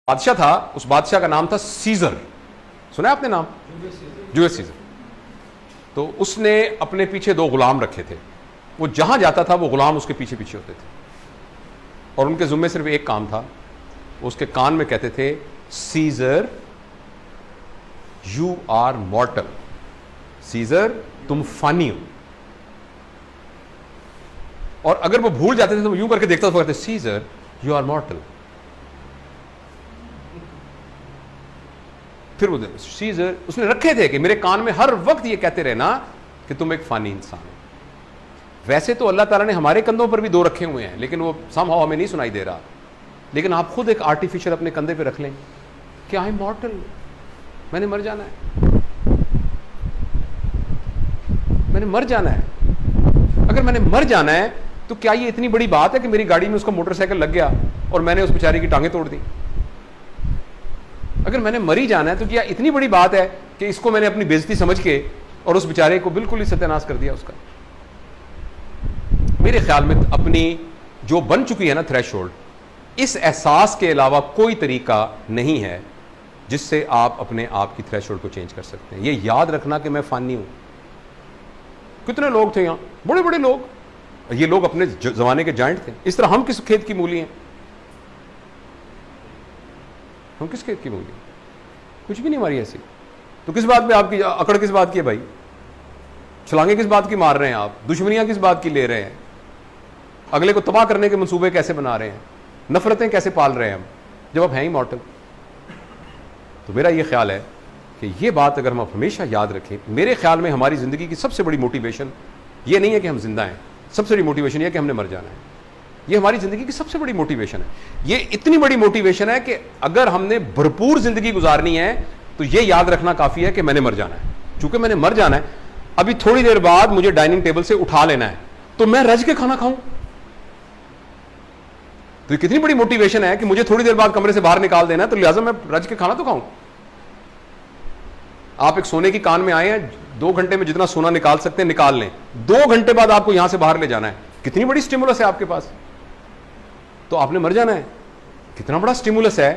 बादशाह था, उस बादशाह का नाम था सीजर। सुना है आपने नाम? Julius Caesar. तो उसने अपने पीछे 2 गुलाम रखे थे। वो जहां जाता था वो गुलाम उसके पीछे पीछे होते थे और उनके जुम्मे सिर्फ एक काम था। वो उसके कान में कहते थे, Caesar you are mortal. Caesar तुम फानी हो। और अगर वो भूल जाते थे तो वो यूं करके देखता था, कहते सीजर यू आर मॉर्टल। फिर वो सीजर उसने रखे थे कि मेरे कान में हर वक्त ये कहते रहना कि तुम एक फानी इंसान हो। वैसे तो अल्लाह ताला ने हमारे कंधों पर भी 2 रखे हुए हैं, लेकिन वो समहाउ हमें नहीं सुनाई दे रहा। लेकिन आप खुद एक आर्टिफिशियल अपने कंधे पे रख लें कि आई एम मॉर्टल, मैंने मर जाना है, मैंने मर जाना है। अगर मैंने मर जाना है तो क्या ये इतनी बड़ी बात है कि मेरी गाड़ी में उसका मोटरसाइकिल लग गया और मैंने उस बेचारे की टांगें तोड़ दी? अगर मैंने मर ही जाना है तो क्या इतनी बड़ी बात है कि इसको मैंने अपनी बेइज्जती समझ के और उस बेचारे को बिल्कुल ही सत्यानाश कर दिया उसका? मेरे ख्याल में अपनी जो बन चुकी है ना थ्रेशोल्ड, इस एहसास के अलावा कोई तरीका नहीं है जिससे आप अपने आप की थ्रेशोल्ड को चेंज कर सकते हैं। ये याद रखना कि मैं फानी हूं। कितने लोग थे यहां, बड़े बड़े लोग, ये लोग अपने जमाने के जायंट थे। इस तरह हम किस खेत की मूली हैं? हम किस खेत की मूली? कुछ भी नहीं हमारी ऐसी। तो किस बात पे आपकी अकड़, किस बात की है भाई? छलांगे किस बात की मार रहे हैं आप? दुश्मनियां किस बात की ले रहे हैं? अगले को तबाह करने के मंसूबे कैसे बना रहे हैं? नफरतें कैसे पाल रहे हैं हम, जब आप हैं ही मॉर्टल? तो मेरा ये ख्याल है कि ये बात अगर हम हमेशा याद रखें, मेरे ख्याल में हमारी जिंदगी की सबसे बड़ी मोटिवेशन ये नहीं है कि हम जिंदा हैं, सबसे बड़ी मोटिवेशन ये है कि हमने मर जाना है। ये हमारी जिंदगी की सबसे बड़ी मोटिवेशन है। ये इतनी बड़ी मोटिवेशन है कि अगर हमने भरपूर जिंदगी गुजारनी है तो ये याद रखना काफी है कि मैंने मर जाना है। चूंकि मैंने मर जाना है, अभी थोड़ी देर बाद मुझे डाइनिंग टेबल से उठा लेना है, तो मैं रज के खाना खाऊं। तो ये कितनी बड़ी मोटिवेशन है कि मुझे थोड़ी देर बाद कमरे से बाहर निकाल देना है, तो लिहाजा मैं रज के खाना तो खाऊं। आप एक सोने की कान में आए हैं, 2 घंटे में जितना सोना निकाल सकते हैं निकाल लें, 2 घंटे बाद आपको यहां से बाहर ले जाना है। कितनी बड़ी स्टिमुलस है आपके पास। तो आपने मर जाना है। कितना बड़ा स्टिमुलस है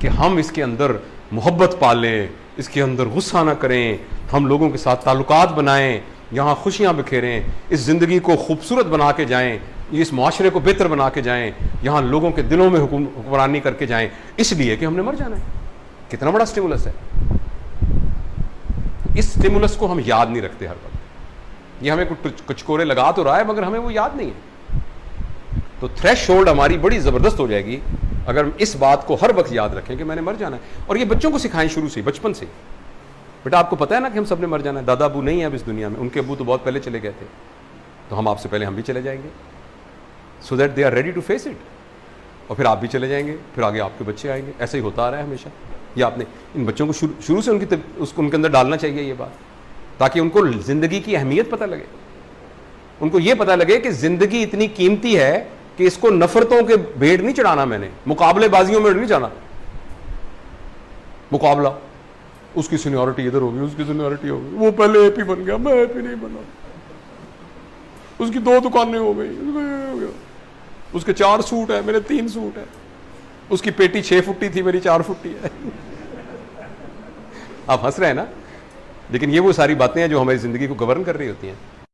कि हम इसके अंदर मोहब्बत पालें, इसके अंदर गुस्सा ना करें, हम लोगों के साथ ताल्लुकात बनाएं, यहां खुशियां बिखेरें, इस जिंदगी को खूबसूरत बना के जाएं, इस माशरे को बेहतर बना के जाएं, यहां लोगों के दिलों में हुक्मरानी करके जाएं, इसलिए कि हमने मर जाना है। कितना बड़ा स्टिमुलस है। इस स्टिमुलस को हम याद नहीं रखते हर वक्त। ये हमें कुछ कचकोरे लगा तो रहा है मगर हमें वो याद नहीं है। तो थ्रेशोल्ड हमारी बड़ी जबरदस्त हो जाएगी अगर हम इस बात को हर वक्त याद रखें कि मैंने मर जाना है। और ये बच्चों को सिखाएं शुरू से, बचपन से। बेटा आपको पता है ना कि हम सबने मर जाना है। दादा अबू नहीं है अब इस दुनिया में, उनके अबू तो बहुत पहले चले गए थे, तो हम आपसे पहले हम भी चले जाएंगे, so that they are ready to face it. और फिर आप भी चले जाएंगे, फिर आगे आपके बच्चे आएंगे। ऐसे ही होता आ रहा है हमेशा। ये आपने इन बच्चों को शुरू से उनके अंदर डालना चाहिए ये बात, ताकि उनको जिंदगी की अहमियत पता लगे। उनको ये पता लगे कि जिंदगी इतनी कीमती है कि इसको नफरतों के भेड़ नहीं चढ़ाना, मैंने मुकाबलेबाजियों में नहीं जाना। मुकाबला, उसकी सीनियरिटी इधर होगी, उसकी सीनियरिटी होगी, वो पहले एपी बन गया, मैं एपी नहीं बना, उसकी 2 दुकानें हो गई, उसके 4 सूट है, मेरे 3 सूट है, उसकी पेटी 6 फुट्टी थी, मेरी 4 फुट्टी है। आप हंस रहे हैं ना, लेकिन ये वो सारी बातें हैं जो हमारी जिंदगी को गवर्न कर रही होती हैं।